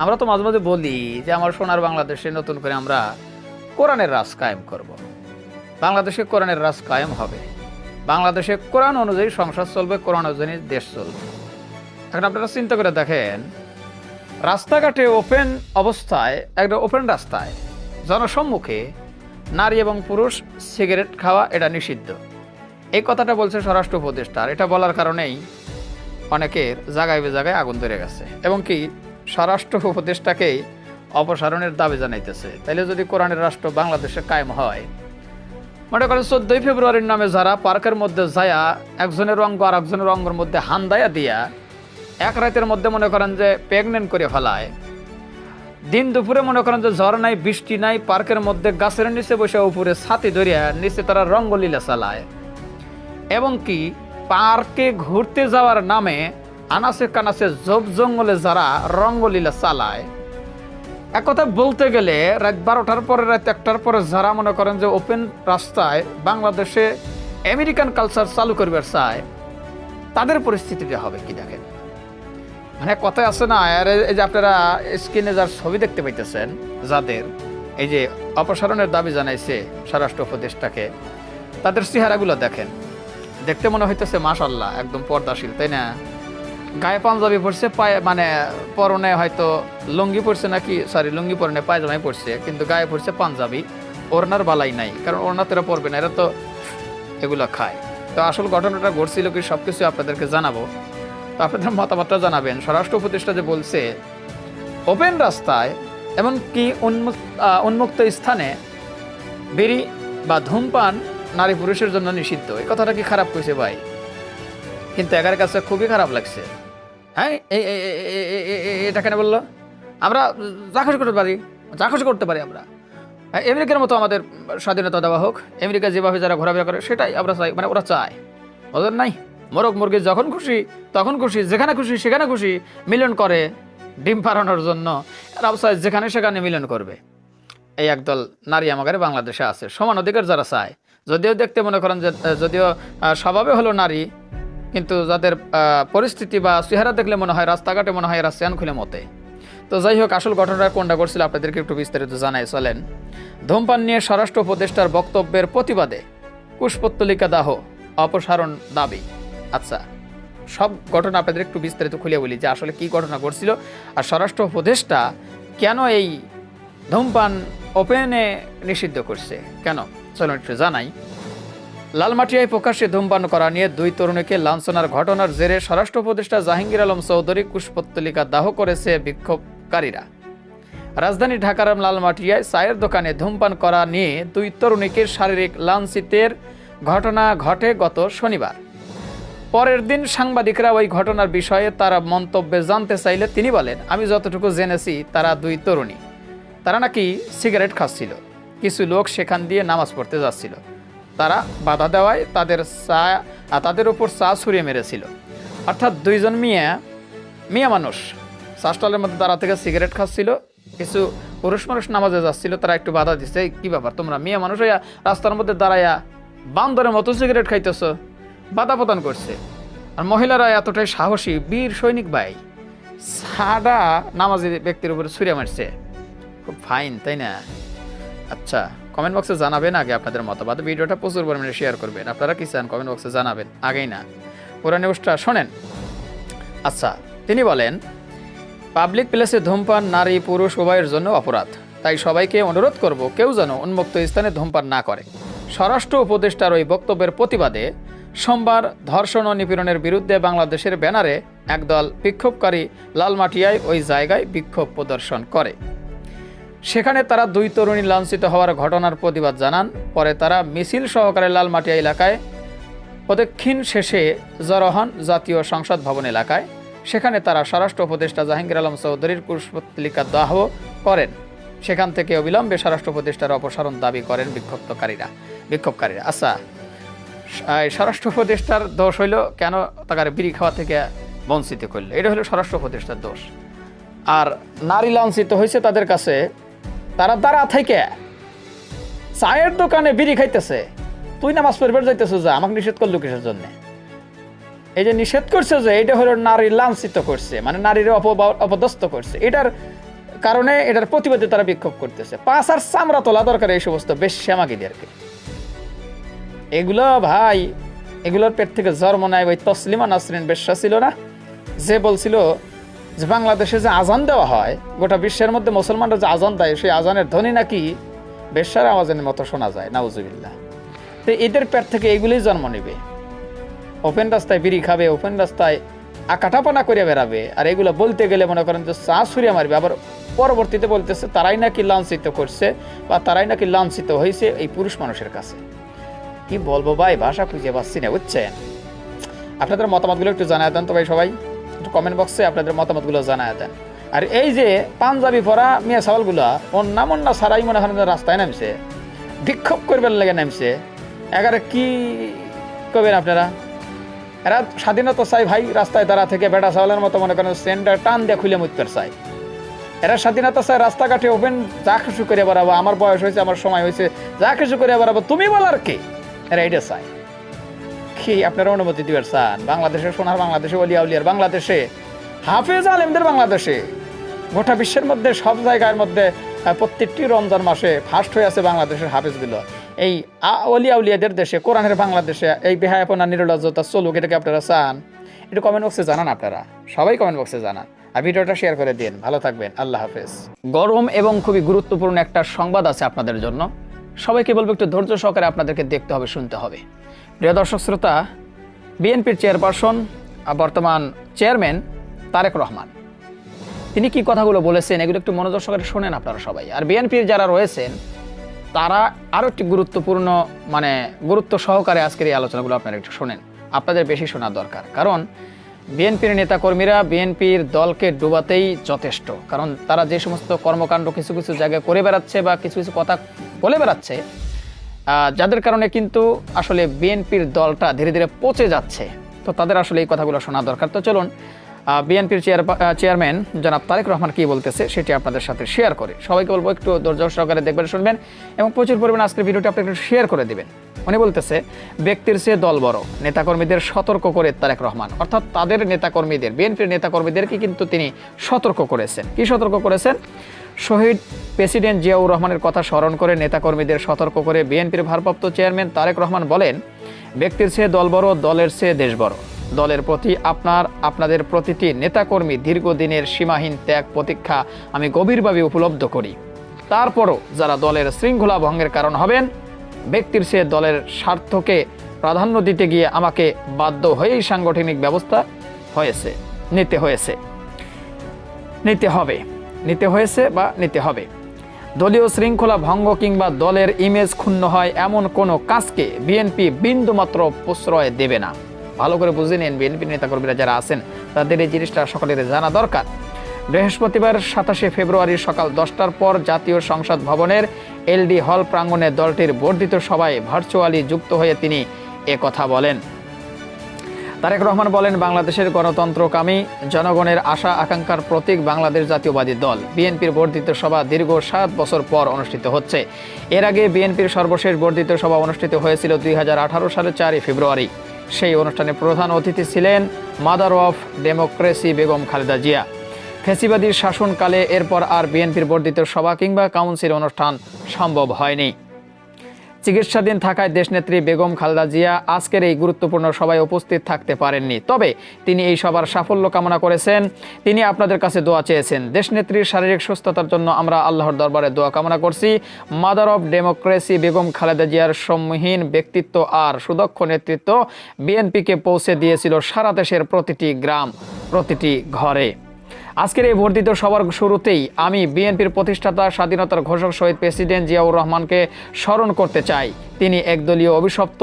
আমরা তো মাঝে মাঝে বলি যে আমার সোনার বাংলাদেশে নতুন করে আমরা কোরআনের রাজ কায়েম করব। বাংলাদেশে কোরআনের রাজ কায়েম হবে, বাংলাদেশে কোরআন অনুযায়ী সংসার চলবে, কোরআন অনুযায়ী দেশ চলবে। এখন আপনারা চিন্তা করে দেখেন, রাস্তাঘাটে ওপেন অবস্থায়, একটা ওপেন রাস্তায় জনসম্মুখে নারী এবং পুরুষ সিগারেট খাওয়া এটা নিষিদ্ধ। এই কথাটা বলছে স্বরাষ্ট্র উপদেষ্টা। আর এটা বলার কারণেই অনেকের জায়গায় বেজায়গায় আগুন ধরে গেছে, এবং কি স্বরাষ্ট্র উপদেষ্টাকেই অপসারণের দাবি জানাইতেছে। তাইলে যদি কোরআনের রাষ্ট্র বাংলাদেশে কায়েম হয়, মনে করেন 14 ফেব্রুয়ারির নামে যারা পার্কের মধ্যে যায়া একজনের অঙ্গ আর একজনের অঙ্গের মধ্যে হান্দায়া দিয়া এক রাতের মধ্যে মনে করেন যে প্রেগনেন্ট করে ফেলায়, দিন দুপুরে মনে করেন যে ঝড় নাই, বৃষ্টি নাই, পার্কের মধ্যে গাছের নিচে বসে উপরে ছাতি ধরিয়া নিচে তারা রঙ্গলীলা চালায়, এবং কি পার্কে ঘুরতে যাওয়ার নামে আনাচে কানাচে জব জঙ্গলে যারা রঙ্গলীলা চালায়। এক কথা বলতে গেলে রাত 12টার পরে, রাত 1টার পরে যারা মনে করেন যে ওপেন রাস্তায় বাংলাদেশে আমেরিকান কালচার চালু করবার চায়, তাদের পরিস্থিতিটা হবে কি দেখেন। মানে কথায় আছে না, আর এই যে আপনারা স্ক্রিনে যার ছবি দেখতে পাইতেছেন, যাদের এই যে অপসারণের দাবি জানাইছে স্বরাষ্ট্র উপদেষ্টাকে, তাদের চেহারাগুলো দেখেন, দেখতে মনে হইতেছে মাশাআল্লাহ একদম পর্দাশীল, তাই না? গায়ে পাঞ্জাবি পরছে, পায়ে মানে পরনে হয়তো লুঙ্গি পরছে নাকি, সরি লুঙ্গি পরনে পায়জামাই পরছে, কিন্তু গায়ে পরছে পাঞ্জাবি, ওড়নার বালাই নাই, কারণ ওড়না তো এরা পরবে না, এরা তো এগুলো খায়। তো আসল ঘটনাটা ঘটছিল কি সব কিছু আপনাদেরকে জানাবো, তো আপনাদের মতামতটা জানাবেন। স্বরাষ্ট্র উপদেষ্টা যে বলছে ওপেন রাস্তায় এমনকি উন্মুক্ত স্থানে বিড়ি বা ধূমপান নারী পুরুষের জন্য নিষিদ্ধ, এই কথাটা কি খারাপ কইছে ভাই? কিন্তু একার কাছে খুবই খারাপ লাগছে। হ্যাঁ, এটা কেন বললো? আমরা যা খুশি করতে পারি, যা খুশি করতে পারি আমরা। আমেরিকার মতো আমাদের স্বাধীনতা দেওয়া হোক, আমেরিকা যেভাবে যারা ঘোরাফেরা করে সেটাই আমরা চাই, মানে ওরা চায়। ওদের নাই মোরগ মুরগি যখন খুশি তখন খুশি, যেখানে খুশি সেখানে খুশি মিলন করে ডিম পাড়ানোর জন্য। আর চায় যেখানে সেখানে মিলন করবে। এই একদল নারী আমাদের বাংলাদেশে আছে, সমান অধিকার যারা চায়। যদিও দেখতে মনে করেন যে যদিও স্বভাবে হলো নারী, কিন্তু যাদের পরিস্থিতি বা চেহারা দেখলে মনে হয়, রাস্তাঘাটে মনে হয় এরা চেয়ান খুলে মতে। তো যাই হোক, আসল ঘটনাটা কোনটা করছিল আপনাদেরকে একটু বিস্তারিত জানাই চলেন। ধূমপান নিয়ে স্বরাষ্ট্র উপদেষ্টার বক্তব্যের প্রতিবাদে কুশপুত্তলিকা দাহ অপসারণ দাবি। আচ্ছা, সব ঘটনা আপনাদের একটু বিস্তারিত খুলে বলি যে আসলে কি ঘটনা ঘটছিল আর স্বরাষ্ট্র উপদেষ্টা কেন এই ধূমপান ওপেনে নিষিদ্ধ করছে, কেন চলুন একটু জানাই। লালমাটিয়ায় প্রকাশ্যে ধূমপান করা নিয়ে 2 তরুণীকে লাঞ্ছনার ঘটনার জেরে স্বরাষ্ট্র উপদেষ্টা জাহাঙ্গীর আলম চৌধুরী কুশপুত্তলিকা দাহ করেছে বিক্ষোভকারীরা। রাজধানী ঢাকার লালমাটিয়ায় চায়ের দোকানে ধূমপান করা নিয়ে 2 তরুণীকে শারীরিক লাঞ্ছিতের ঘটনা ঘটে গত শনিবার। পরের দিন সাংবাদিকরা ওই ঘটনার বিষয়ে তারা মন্তব্যে জানতে চাইলে তিনি বলেন, আমি যতটুকু জেনেছি তারা 2 তরুণী, তারা নাকি সিগারেট খাচ্ছিল। কিছু লোক সেখান দিয়ে নামাজ পড়তে যাচ্ছিল, তারা বাধা দেওয়ায় তাদের উপর চা ছুঁড়িয়ে মেরেছিল। অর্থাৎ 2 জন মিয়া মানুষ চা স্টলের মধ্যে দাঁড়া থেকে সিগারেট খাচ্ছিল, কিছু পুরুষ মানুষ নামাজে যাচ্ছিল, তারা একটু বাধা দিচ্ছে, কি ব্যাপার তোমরা মিয়া মানুষ হইয়া রাস্তার মধ্যে দাঁড়াইয়া বান্দরের মতো সিগারেট খাইতেছ, বাধা প্রদান করছে। আর মহিলারা এতটাই সাহসী, বীর সৈনিক ভাই, সাদা নামাজি ব্যক্তির উপরে ছুঁড়ে মারছে। খুব ফাইন, তাই না? আচ্ছা, কমেন্ট বক্সে জানাবেন আগে আপনাদের মতামত, ভিডিওটা প্রচুর পরিমাণে শেয়ার করবেন। আপনারা কি চান কমেন্ট বক্সে জানাবেন, আগেই না। পুরো নিউজটা শোনেন। আচ্ছা, তিনি বলেন, পাবলিক প্লেসে ধূমপান নারী পুরুষ উভয়ের জন্য অপরাধ, তাই সবাইকে অনুরোধ করব কেউ যেন উন্মুক্ত স্থানে ধূমপান না করে। স্বরাষ্ট্র উপদেষ্টার ওই বক্তব্যের প্রতিবাদে সোমবার ধর্ষণ ও নিপীড়নের বিরুদ্ধে বাংলাদেশের ব্যানারে একদল বিক্ষোভকারী লালমাটিয়ায় ওই জায়গায় বিক্ষোভ প্রদর্শন করে। সেখানে তারা 2 তরুণী লাঞ্ছিত হওয়ার ঘটনার প্রতিবাদ জানান। পরে তারা মিছিল সহকারে লালমাটিয়া এলাকায় প্রদক্ষিণ শেষে জড়ো হন জাতীয় সংসদ ভবন এলাকায়। সেখানে তারা স্বরাষ্ট্র উপদেষ্টা জাহাঙ্গীর আলম চৌধুরীর কুশপুত্তলিকা দাহ করেন। সেখান থেকে অবিলম্বে স্বরাষ্ট্র উপদেষ্টার অপসারণ দাবি করেন বিক্ষোভকারীরা। আচ্ছা, স্বরাষ্ট্র উপদেষ্টার দোষ হইল কেন তাকে বিড়ি খাওয়া থেকে বঞ্চিত করলে, এটা হলো স্বরাষ্ট্র উপদেষ্টার দোষ। আর নারী লাঞ্ছিত হয়েছে তাদের কাছে, তারা দাঁড়া থেকে চায়ের দোকানে বিড়ি খাইতেছে, তুই নামাজ পড়বার যাইতেছো, যা, আমাকে নিষেধ করলো কিসের জন্য? এই যে নিষেধ করছে যে এটা হলো নারী লাঞ্ছিত করছে, মানে নারীর অপদস্থ করছে, এটার কারণে এটার প্রতিবাদে তারা বিক্ষোভ করতেছে। পাঁচ আর চামড়া তোলা দরকার এই সমস্ত বেশ শ্যামাগিদেরকে। এগুলো ভাই, এগুলোর পেট থেকে জন্ম নেয় ওই তসলিমা নাসরিন বেশ্যা ছিল না, যে বলছিল যে বাংলাদেশে যে আজান দেওয়া হয়, গোটা বিশ্বের মধ্যে মুসলমানরা যে আজান দেয়, সেই আজানের ধ্বনি নাকি বেশ্যার আওয়াজের মতো শোনা যায়, নাউজুবিল্লাহ। তো এদের পেট থেকে এগুলোই জন্ম নেবে, ওপেন রাস্তায় বিড়ি খাবে, ওপেন রাস্তায় আকাটাপানা করে বেড়াবে। আর এগুলো বলতে গেলে মনে করেন যে চা ছুঁড়ে মারবে, আবার পরবর্তীতে বলতেছে তারাই নাকি লাঞ্ছিত করছে বা তারাই নাকি লাঞ্ছিত হয়েছে এই পুরুষ মানুষের কাছে। কি বলবো ভাই, ভাষা খুঁজে পাচ্ছি না, বুঝছেন? আপনাদের মতামতগুলো একটু জানায় দেন তো ভাই, সবাই একটু কমেন্ট বক্সে আপনাদের মতামতগুলো জানায় দেন। আর এই যে পাঞ্জাবি পরা মেয়ে সাওয়ালগুলা অন্না সারাই মনে হয় রাস্তায় নামছে, বিক্ষোভ করবার লেগে নামছে, এগারে কি করবেন আপনারা? এরা স্বাধীনতা চাই ভাই, রাস্তায় দাঁড়া থেকে বেটা সাওয়ালের মতো মনে করেন সেন্টার টান দিয়ে খুলে মুততে চাই। এরা স্বাধীনতা চাই, রাস্তাঘাটে ওপেন যা খুশি করে বেড়াবো, আমার বয়স হয়েছে, আমার সময় হয়েছে, যা খুশি করে বেড়াবো, তুমি বলার কে? এরা এটা চায় কি? আপনারা অনুমতি দিবার চান? বাংলাদেশে, সোনার বাংলাদেশে, ওলিয়া উলিয়ার বাংলাদেশে, হাফেজ আলেমদের বাংলাদেশে, গোটা বিশ্বের মধ্যে সব জায়গার মধ্যে প্রত্যেকটি রমজান মাসে ফার্স্ট হয়ে আছে বাংলাদেশের হাফেজগুলো। এই ওলিয়া উলিয়াদের দেশে, কোরআনের বাংলাদেশে এই বেহায়াপনা নির্লজ্জতা চলুক, এটাকে আপনারা চান? একটু কমেন্ট বক্সে জানান, আপনারা সবাই কমেন্ট বক্সে জানান, আর ভিডিওটা শেয়ার করে দিন। ভালো থাকবেন, আল্লাহ হাফেজ। গরম এবং খুবই গুরুত্বপূর্ণ একটা সংবাদ আছে আপনাদের জন্য। সবাইকে বলবো একটু ধৈর্য সহকারে আপনাদেরকে দেখতে হবে, শুনতে হবে। প্রিয় দর্শক শ্রোতা, বিএনপির চেয়ারপারসন বর্তমান চেয়ারম্যান তারেক রহমান, তিনি কি কথাগুলো বলেছেন এগুলো একটু মনোযোগ সহকারে শোনেন আপনারা সবাই। আর বিএনপির যারা রয়েছেন তারা আরও একটি গুরুত্বপূর্ণ গুরুত্ব সহকারে আজকের এই আলোচনাগুলো আপনারা একটু শোনেন, আপনাদের বেশি শোনা দরকার। কারণ বিএনপির নেতাকর্মীরা বিএনপির দলকে ডুবাতেই যথেষ্ট। কারণ তারা যে সমস্ত কর্মকাণ্ড কিছু কিছু জায়গায় করে বেড়াচ্ছে বা কিছু কিছু কথা বলে বেড়াচ্ছে, যাদের কারণে কিন্তু আসলে বিএনপির দলটা ধীরে ধীরে পচে যাচ্ছে। তো তাদের আসলে এই কথাগুলো শোনা দরকার। তো চলুন বিএনপির চেয়ারম্যান জনাব তারেক রহমান কি বলতেছে সেটি আপনাদের সাথে শেয়ার করে। সবাইকে বলবো একটু ধৈর্য সহকারে দেখবেন, শুনবেন এবং প্রচুর পরিমাণে আজকের ভিডিওটি আপনি একটু শেয়ার করে দেবেন। উনি বলতেছে, ব্যক্তির চেয়ে দল বড়, নেতাকর্মীদের সতর্ক করে তারেক রহমান। অর্থাৎ তাদের নেতাকর্মীদের, বিএনপির নেতাকর্মীদেরকে কিন্তু তিনি সতর্ক করেছেন। কি সতর্ক করেছেন? শহীদ প্রেসিডেন্ট জিয়াউর রহমানের কথা স্মরণ করে নেতাকর্মীদের সতর্ক করে বিএনপির ভারপ্রাপ্ত চেয়ারম্যান তারেক রহমান বলেন, ব্যক্তির চেয়ে দল বড়, দলের চেয়ে দেশ বড়। দলের প্রতি আপনাদের প্রতিটি নেতাকর্মী দীর্ঘদিনের সীমাহীন ত্যাগ প্রতীক্ষা আমি গভীরভাবে উপলব্ধ করি। তারপরও যারা দলের শৃঙ্খলা ভঙ্গের কারণ হবেন, ব্যক্তির চেয়ে দলের স্বার্থকে প্রাধান্য দিতে গিয়ে আমাকে বাধ্য হয়েই সাংগঠনিক ব্যবস্থা নিতে হবে। দলীয় শৃঙ্খলা ভঙ্গ কিংবা দলের ইমেজ ক্ষুণ্ণ হয় এমন কোনো কাজকে বিএনপি বিন্দুমাত্র প্রশ্রয় দেবে না। ভালো করে বুঝে নেন, বিএনপি নেতাকর্মীরা যারা আছেন তাদের এই জিনিসটা সকলের জানা দরকার। বৃহস্পতিবার 27 ফেব্রুয়ারি সকাল 10টার পর জাতীয় সংসদ ভবনের এলডি হল প্রাঙ্গণে দলটির বর্ধিত সভায় ভার্চুয়ালি যুক্ত হয়ে তিনি কথা বলেন। তারেক রহমান বলেন, বাংলাদেশের গণতন্ত্রকামী জনগণের আশা আকাঙ্ক্ষার প্রতীক বাংলাদেশ জাতীয়বাদী দল বিএনপির বর্ধিত সভা দীর্ঘ 7 বছর পর অনুষ্ঠিত হচ্ছে। এর আগে বিএনপির সর্বশেষ বর্ধিত সভা অনুষ্ঠিত হয়েছিল 2018 সালের 4 ফেব্রুয়ারি। সেই অনুষ্ঠানে প্রধান অতিথি ছিলেন mother of democracy Begum Khaleda Zia. ফ্যাসিবাদী শাসনকালে এরপর আর বিএনপির বর্ধিত সভা কিংবা কাউন্সিল অনুষ্ঠান সম্ভব হয়নি। চিকিৎসাধীন থাকায় দেশনেত্রী বেগম খালেদা জিয়া আজকের এই গুরুত্বপূর্ণ সভায় উপস্থিত থাকতে পারেননি। তবে তিনি এই সভার সাফল্য কামনা করেছেন। তিনি আপনাদের কাছে দোয়া চেয়েছেন। দেশনেত্রীর শারীরিক সুস্থতার জন্য আমরা আল্লাহর দরবারে দোয়া কামনা করছি। Mother of democracy Begum Khaleda জিয়ার সম্মোহীন ব্যক্তিত্ব আর সুদক্ষ নেতৃত্ব বিএনপিকে পৌঁছে দিয়েছিল সারা দেশের প্রতিটি গ্রাম, প্রতিটি ঘরে। আজকের এই বর্ধিত সভার শুরুতেই আমি বিএনপির প্রতিষ্ঠাতা স্বাধীনতার ঘোষক শহীদ প্রেসিডেন্ট জিয়াউর রহমানকে স্মরণ করতে চাই। তিনি একদলীয় অভিশপ্ত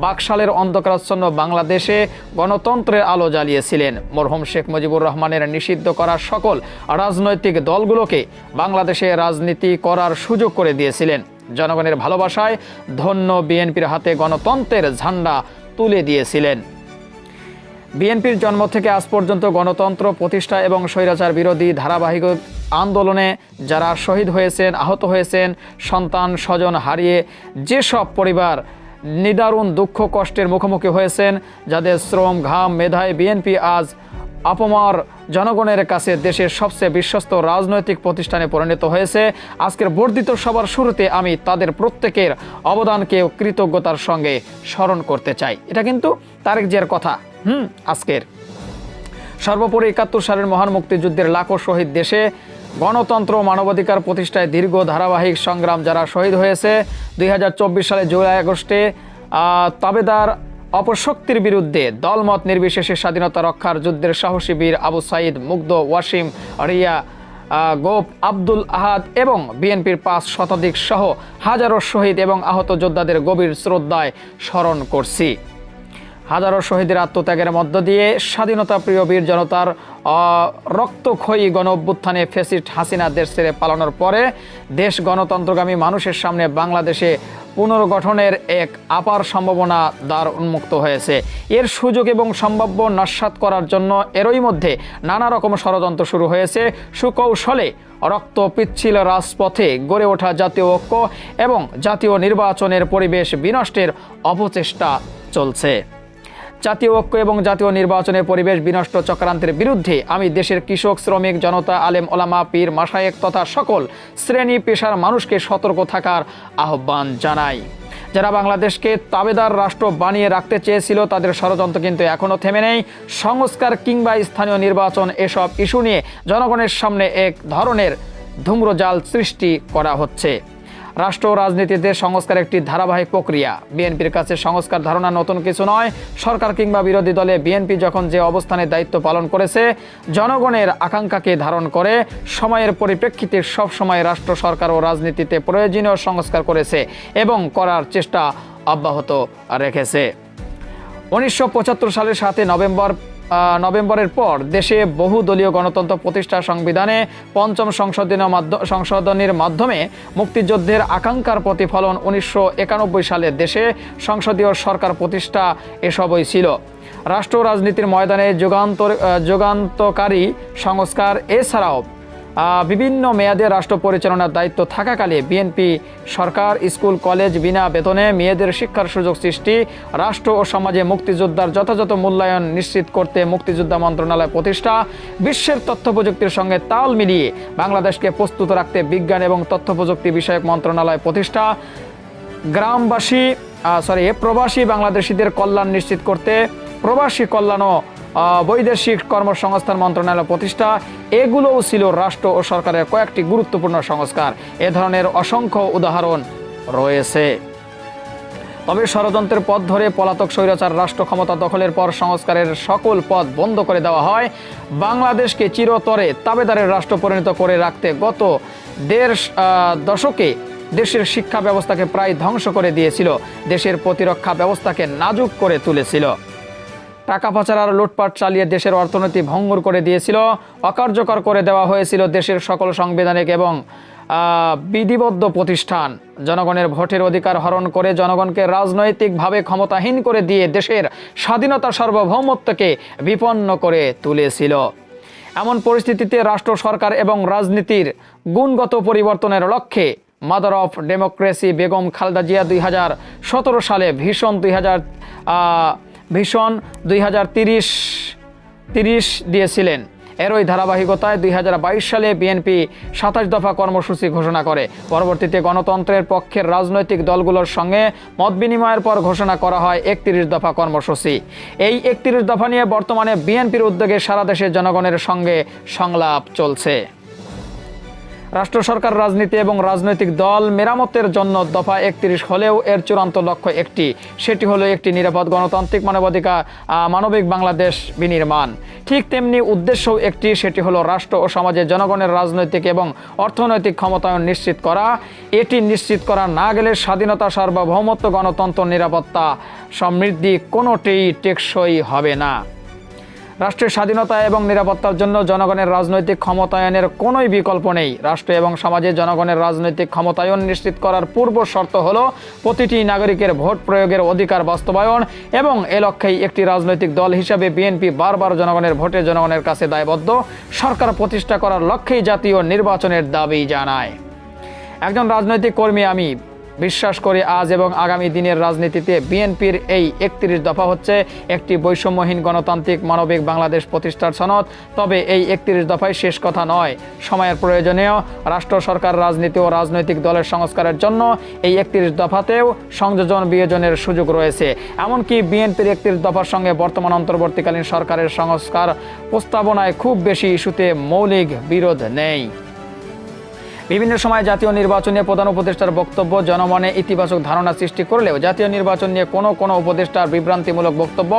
বাকশালের অন্ধকারাচ্ছন্ন বাংলাদেশে গণতন্ত্রের আলো জ্বালিয়েছিলেন। মরহুম শেখ মুজিবুর রহমানের নিষিদ্ধ করা সকল রাজনৈতিক দলগুলোকে বাংলাদেশে রাজনীতি করার সুযোগ করে দিয়েছিলেন। জনগণের ভালোবাসায় ধন্য বিএনপির হাতে গণতন্ত্রের ঝান্ডা তুলে দিয়েছিলেন। বিএনপির জন্ম থেকে আজ পর্যন্ত গণতন্ত্র প্রতিষ্ঠা এবং স্বৈরাচার বিরোধী ধারাবাহিক আন্দোলনে যারা শহীদ হয়েছেন, আহত হয়েছেন, সন্তান স্বজন হারিয়ে যেসব পরিবার নিদারুণ দুঃখ কষ্টের মুখোমুখি হয়েছেন, যাদের শ্রম ঘাম মেধায় বিএনপি আজ আপামর জনগণের কাছে দেশের সবচেয়ে বিশ্বস্ত রাজনৈতিক প্রতিষ্ঠানে পরিণত হয়েছে। আজকের বর্ধিত সভার শুরুতে আমি তাদের প্রত্যেকের অবদানকে কৃতজ্ঞতার সঙ্গে স্মরণ করতে চাই। এটা কিন্তু তারেক জিয়ার কথা। আজকের সর্বোপরি 71 সালের মহান মুক্তিযুদ্ধের লাখো শহীদ দেশে গণতন্ত্র মানবাধিকার প্রতিষ্ঠায় দীর্ঘ ধারাবাহিক সংগ্রাম যারা শহীদ হয়েছে, 2024 সালে জুলাই আগস্টে তাবেদার অপশক্তির বিরুদ্ধে দলমত নির্বিশেষে স্বাধীনতা রক্ষার যুদ্ধের সাহসী বীর আবু সাইদ, মুগ্ধ, ওয়াসিম, রিয়া, গোপ, আব্দুল আহাদ এবং বিএনপির 5 শতাধিক সহ হাজারো শহীদ এবং আহত যোদ্ধাদের গভীর শ্রদ্ধায় স্মরণ করছি। হাজারো শহীদের আত্মত্যাগের মধ্য দিয়ে স্বাধীনতা প্রিয় বীর জনতার রক্তক্ষয়ী গণ অভ্যুত্থানে ফ্যাসিস্ট হাসিনা দেশ ছেড়ে পালানোর পরে দেশ গণতন্ত্রগামী মানুষের সামনে বাংলাদেশে পুনর্গঠনের এক আপার সম্ভাবনা দ্বার উন্মুক্ত হয়েছে। এর সুযোগ এবং সম্ভাব্য নস্যাৎ করার জন্য এরই মধ্যে নানা রকম ষড়যন্ত্র শুরু হয়েছে। সুকৌশলে রক্ত পিচ্ছিল রাজপথে গড়ে ওঠা জাতীয় ঐক্য এবং জাতীয় নির্বাচনের পরিবেশ বিনষ্টের অপচেষ্টা চলছে। জাতীয় ঐক্য এবং জাতীয় নির্বাচনের পরিবেশ বিনষ্ট চক্রান্তের বিরুদ্ধে আমি দেশের কৃষক, শ্রমিক, জনতা, আলেম, ওলামা, পীর, মাশায়েখ তথা সকল শ্রেণী পেশার মানুষকে সতর্ক থাকার আহ্বান জানাই। যারা বাংলাদেশকে তাবেদার রাষ্ট্র বানিয়ে রাখতে চেয়েছিল তাদের ষড়যন্ত্র কিন্তু এখনও থেমে নেই। সংস্কার কিংবা স্থানীয় নির্বাচন এসব ইস্যু নিয়ে জনগণের সামনে এক ধরনের ধূম্রজাল সৃষ্টি করা হচ্ছে। রাষ্ট্র রাজনীতিতে সংস্কার একটি ধারাবাহিক প্রক্রিয়া। বিএনপির কাছে সংস্কার ধারণা নতুন কিছু নয়। সরকার কিংবা বিরোধী দলে বিএনপি যখন যে অবস্থানে দায়িত্ব পালন করেছে, জনগণের আকাঙ্ক্ষাকে ধারণ করে সময়ের পরিপ্রেক্ষিতে সব সময় রাষ্ট্র, সরকার ও রাজনীতিতে প্রয়োজনীয় সংস্কার করেছে এবং করার চেষ্টা অব্যাহত রেখেছে। 1975 সালের 7 নভেম্বরের পর দেশে বহুদলীয় গণতন্ত্র প্রতিষ্ঠা, সংবিধানে 5ম সংশোধনীর মাধ্যমে মুক্তিযুদ্ধের আকাঙ্ক্ষার প্রতিফলন, 1991 সালে দেশে সংসদীয় সরকার প্রতিষ্ঠা, এসবই ছিল রাষ্ট্র রাজনীতির ময়দানে যুগান্তকারী সংস্কার। এছাড়াও বিভিন্ন মেয়াদে রাষ্ট্র পরিচালনার দায়িত্ব থাকাকালে বিএনপি সরকার স্কুল কলেজ বিনা বেতনে মেয়েদের শিক্ষার সুযোগ সৃষ্টি, রাষ্ট্র ও সমাজে মুক্তিযোদ্ধার যথাযথ মূল্যায়ন নিশ্চিত করতে মুক্তিযোদ্ধা মন্ত্রণালয় প্রতিষ্ঠা, বিশ্বের তথ্য প্রযুক্তির সঙ্গে তাল মিলিয়ে বাংলাদেশকে প্রস্তুত রাখতে বিজ্ঞান এবং তথ্য প্রযুক্তি বিষয়ক মন্ত্রণালয় প্রতিষ্ঠা, প্রবাসী বাংলাদেশিদের কল্যাণ নিশ্চিত করতে প্রবাসী কল্যাণ ও বৈদেশিক কর্মসংস্থান মন্ত্রণালয় প্রতিষ্ঠা, এগুলোও ছিল রাষ্ট্র ও সরকারের কয়েকটি গুরুত্বপূর্ণ সংস্কার। এ ধরনের অসংখ্য উদাহরণ রয়েছে। তবে ষড়যন্ত্রের পথ ধরে পলাতক স্বৈরাচার রাষ্ট্র ক্ষমতা দখলের পর সংস্কারের সকল পথ বন্ধ করে দেওয়া হয়। বাংলাদেশকে চিরতরে তাবেদারের রাষ্ট্র পরিণত করে রাখতে গত 1.5 দশকে দেশের শিক্ষা ব্যবস্থাকে প্রায় ধ্বংস করে দিয়েছিল, দেশের প্রতিরক্ষা ব্যবস্থাকে নাজুক করে তুলেছিল, টাকা পাচার আর লুটপাট চালিয়ে দেশের অর্থনীতি ভঙ্গুর করে দিয়েছিল, অকার্যকর করে দেওয়া হয়েছিল দেশের সকল সাংবিধানিক এবং বিধিবদ্ধ প্রতিষ্ঠান, জনগণের ভোটের অধিকার হরণ করে জনগণকে রাজনৈতিকভাবে ক্ষমতাহীন করে দিয়ে দেশের স্বাধীনতা সার্বভৌমত্বকে বিপন্ন করে তুলেছিল। এমন পরিস্থিতিতে রাষ্ট্র, সরকার এবং রাজনীতির গুণগত পরিবর্তনের লক্ষ্যে mother of democracy Begum Khaleda Zia 2017 সালে ভিশন 2030 দিয়েছিলেন। এরই ধারাবাহিকতায় 2022 সালে বিএনপি 27 দফা কর্মসূচি ঘোষণা করে। পরবর্তীতে গণতন্ত্রের পক্ষের রাজনৈতিক দলগুলোর সঙ্গে মতবিনিময়ের পর ঘোষণা করা হয় 31 দফা কর্মসূচি। এই 31 দফা নিয়ে বর্তমানে বিএনপির উদ্যোগে সারা দেশের জনগণের সঙ্গে সংলাপ চলছে। রাষ্ট্র, সরকার, রাজনীতি এবং রাজনৈতিক দল মেরামতের জন্য দফা 31 হলেও এর চূড়ান্ত লক্ষ্য একটি, সেটি হলো একটি নিরাপদ, গণতান্ত্রিক, মানবিক বাংলাদেশ বিনির্মাণ। ঠিক তেমনি উদ্দেশ্যও একটি, সেটি হলো রাষ্ট্র ও সমাজের জনগণের রাজনৈতিক এবং অর্থনৈতিক ক্ষমতায়ন নিশ্চিত করা। এটি নিশ্চিত করা না গেলে স্বাধীনতা, সার্বভৌমত্ব, গণতন্ত্র, নিরাপত্তা, সমৃদ্ধি কোনোটিই টেকসই হবে না। রাষ্ট্রের স্বাধীনতা এবং নিরাপত্তার জন্য জনগণের রাজনৈতিক ক্ষমতায়নের কোনোই বিকল্প নেই। রাষ্ট্র এবং সমাজে জনগণের রাজনৈতিক ক্ষমতায়ন নিশ্চিত করার পূর্ব শর্ত হলো প্রতিটি নাগরিকের ভোট প্রয়োগের অধিকার বাস্তবায়ন, এবং এ লক্ষ্যেই একটি রাজনৈতিক দল হিসাবে বিএনপি বারবার জনগণের ভোটে জনগণের কাছে দায়বদ্ধ। সরকার প্রতিষ্ঠা করার লক্ষ্যেই জাতীয় নির্বাচনের দাবি জানায়। একজন রাজনৈতিক কর্মী আমি বিশ্বাস করি আজ এবং আগামী দিনের রাজনীতিতে বিএনপির এই 31 দফা হচ্ছে একটি বৈষম্যহীন, গণতান্ত্রিক, মানবিক বাংলাদেশ প্রতিষ্ঠার সনদ। তবে এই 31 দফাই শেষ কথা নয়। সময়ের প্রয়োজনীয় রাষ্ট্র, সরকার, রাজনীতি ও রাজনৈতিক দলের সংস্কারের জন্য এই 31 দফাতেও সংযোজন বিয়োজনের সুযোগ রয়েছে। এমনকি বিএনপির 31 দফার সঙ্গে বর্তমান অন্তর্বর্তীকালীন সরকারের সংস্কার প্রস্তাবনায় খুব বেশি ইস্যুতে মৌলিক বিরোধ নেই। বিভিন্ন সময় জাতীয় নির্বাচন নিয়ে প্রধান উপদেষ্টার বক্তব্য জনমনে ইতিবাচক ধারণা সৃষ্টি করলেও জাতীয় নির্বাচন নিয়ে কোনো উপদেষ্টার বিভ্রান্তিমূলক বক্তব্য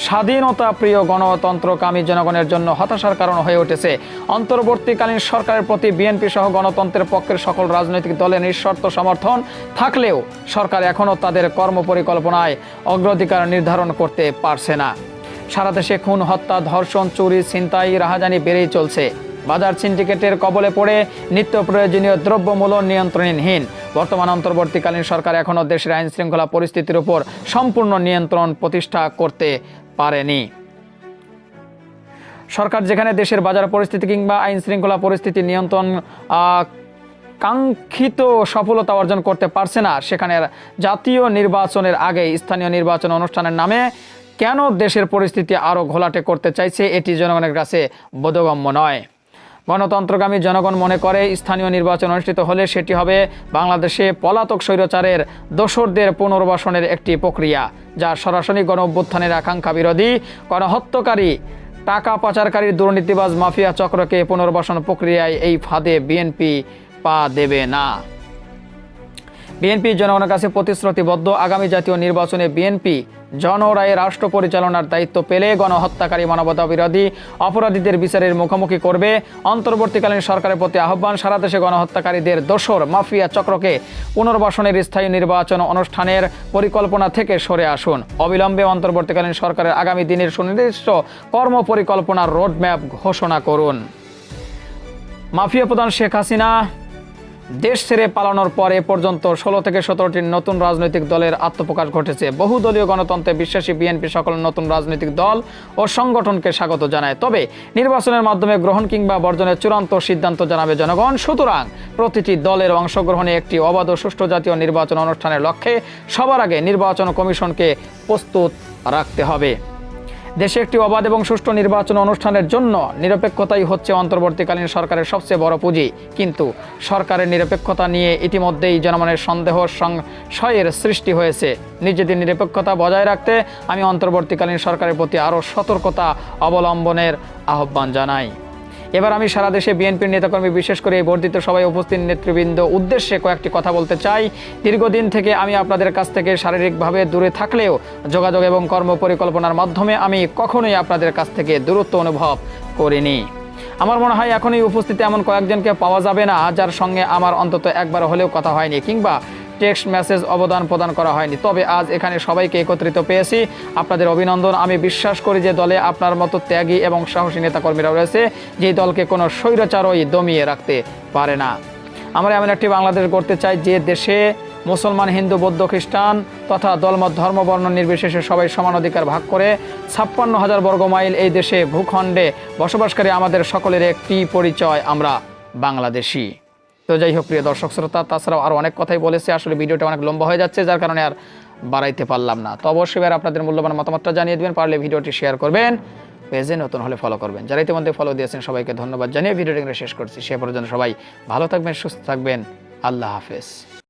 স্বাধীনতা প্রিয় গণতন্ত্রকামী জনগণের জন্য হতাশার কারণ হয়ে উঠেছে। অন্তর্বর্তীকালীন সরকারের প্রতি বিএনপি সহ গণতন্ত্রের পক্ষের সকল রাজনৈতিক দলের নিঃশর্ত সমর্থন থাকলেও সরকার এখনও তাদের কর্মপরিকল্পনায় অগ্রাধিকার নির্ধারণ করতে পারছে না। সারা দেশে খুন, হত্যা, ধর্ষণ, চুরি, ছিনতাই, রাহাজানি বেড়েই চলছে। বাজার সিন্ডিকেটের কবলে পড়ে নিত্য প্রয়োজনীয় দ্রব্যমূল্য নিয়ন্ত্রণহীন। বর্তমান অন্তর্বর্তীকালীন সরকার এখনও দেশের আইন শৃঙ্খলা পরিস্থিতির উপর সম্পূর্ণ নিয়ন্ত্রণ প্রতিষ্ঠা করতে পারেনি। সরকার যেখানে দেশের বাজার পরিস্থিতি কিংবা আইন শৃঙ্খলা পরিস্থিতি নিয়ন্ত্রণ কাঙ্ক্ষিত সফলতা অর্জন করতে পারছে না, সেখানে জাতীয় নির্বাচনের আগে স্থানীয় নির্বাচন অনুষ্ঠানের নামে কেন দেশের পরিস্থিতি আরও ঘোলাটে করতে চাইছে, এটি জনগণের কাছে বোধগম্য নয়। গণতন্ত্রগামী জনগণ মনে করে স্থানীয় নির্বাচন অনুষ্ঠিত হলে সেটি হবে বাংলাদেশে পলাতক স্বৈরাচারের দোসরদের পুনর্বাসনের একটি প্রক্রিয়া, যা সরাসরি গণ অভ্যুত্থানের আকাঙ্ক্ষা বিরোধী, গণহত্যাকারী, টাকা পাচারকারীর দুর্নীতিবাজ মাফিয়া চক্রকে পুনর্বাসন প্রক্রিয়ায় এই ফাঁদে বিএনপি পা দেবে না। বিএনপি জনগণের কাছে প্রতিশ্রুতিবদ্ধ, আগামী জাতীয় নির্বাচনে বিএনপি জনরায়ে রাষ্ট্র পরিচালনার দায়িত্ব পেলে গণহত্যাকারী, মানবতা বিরোধী অপরাধীদের বিচারের মুখোমুখি করবে। অন্তর্বর্তীকালীন সরকারের প্রতি আহ্বান, সারা দেশে গণহত্যাকারীদের দোসর মাফিয়া চক্রকে পুনর্বাসনের স্থায়ী নির্বাচন অনুষ্ঠানের পরিকল্পনা থেকে সরে আসুন। অবিলম্বে অন্তর্বর্তীকালীন সরকারের আগামী দিনের সুনির্দিষ্ট কর্মপরিকল্পনার রোডম্যাপ ঘোষণা করুন। মাফিয়া প্রধান শেখ হাসিনা দেশ ছেড়ে পালানোর পরে পর্যন্ত 16 থেকে 17টি নতুন রাজনৈতিক দলের আত্মপ্রকাশ ঘটেছে। বহুদলীয় গণতন্ত্রে বিশ্বাসী বিএনপি সকল নতুন রাজনৈতিক দল ও সংগঠনকে স্বাগত জানায়। তবে নির্বাচনের মাধ্যমে গ্রহণ কিংবা বর্জনের চূড়ান্ত সিদ্ধান্ত জানাবে জনগণ। সুতরাং প্রতিটি দলের অংশগ্রহণে একটি অবাধ ও সুষ্ঠু জাতীয় নির্বাচন অনুষ্ঠানের লক্ষ্যে সবার আগে নির্বাচন কমিশনকে প্রস্তুত রাখতে হবে। দেশে একটি অবাধ এবং সুষ্ঠু নির্বাচন অনুষ্ঠানের জন্য নিরপেক্ষতাই হচ্ছে অন্তর্বর্তীকালীন সরকারের সবচেয়ে বড় পুঁজি। কিন্তু সরকারের নিরপেক্ষতা নিয়ে ইতিমধ্যেই জনমনের সন্দেহ সংশয়ের সৃষ্টি হয়েছে। নিজেদের নিরপেক্ষতা বজায় রাখতে আমি অন্তর্বর্তীকালীন সরকারের প্রতি আরও সতর্কতা অবলম্বনের আহ্বান জানাই। এবার আমি সারা দেশে বিএনপির নেতাকর্মী, বিশেষ করে এই বর্ধিত সভায় উপস্থিত নেতৃবৃন্দ উদ্দেশ্যে কয়েকটি কথা বলতে চাই। দীর্ঘদিন থেকে আমি আপনাদের কাছ থেকে শারীরিকভাবে দূরে থাকলেও যোগাযোগ এবং কর্মপরিকল্পনার মাধ্যমে আমি কখনোই আপনাদের কাছ থেকে দূরত্ব অনুভব করিনি। আমার মনে হয় এখনই উপস্থিতি এমন কয়েকজনকে পাওয়া যাবে না যার সঙ্গে আমার অন্তত একবার হলেও কথা হয়নি কিংবা টেক্সট মেসেজ অবদান প্রদান করা হয়নি। তবে আজ এখানে সবাইকে একত্রিত পেয়েছি, আপনাদের অভিনন্দন। আমি বিশ্বাস করি যে দলে আপনার মতো ত্যাগী এবং সাহসী নেতাকর্মীরা রয়েছে, যে দলকে কোনো স্বৈরাচারই দমিয়ে রাখতে পারে না। আমরা এমন একটি বাংলাদেশ গড়তে চাই যে দেশে মুসলমান, হিন্দু, বৌদ্ধ, খ্রিস্টান তথা দলমত, ধর্ম, বর্ণ নির্বিশেষে সবাই সমান অধিকার ভাগ করে 56,000 বর্গমাইল এই দেশে ভূখণ্ডে বসবাসকারী আমাদের সকলের একটি পরিচয়, আমরা বাংলাদেশি। তো যাই হোক প্রিয় দর্শক শ্রোতা, তাছাড়াও আরও অনেক কথাই বলেছে, আসলে ভিডিওটা অনেক লম্বা হয়ে যাচ্ছে যার কারণে আর বাড়াইতে পারলাম না। তো অবশ্যই আর আপনাদের মূল্যবান মতামতটা জানিয়ে দেবেন, পারলে ভিডিওটি শেয়ার করবেন, পেজে নতুন হলে ফলো করবেন। যারা ইতিমধ্যে ফলো দিয়েছেন সবাইকে ধন্যবাদ জানিয়ে ভিডিওটি শেষ করছি। সে পর্যন্ত সবাই ভালো থাকবেন, সুস্থ থাকবেন। আল্লাহ হাফেজ।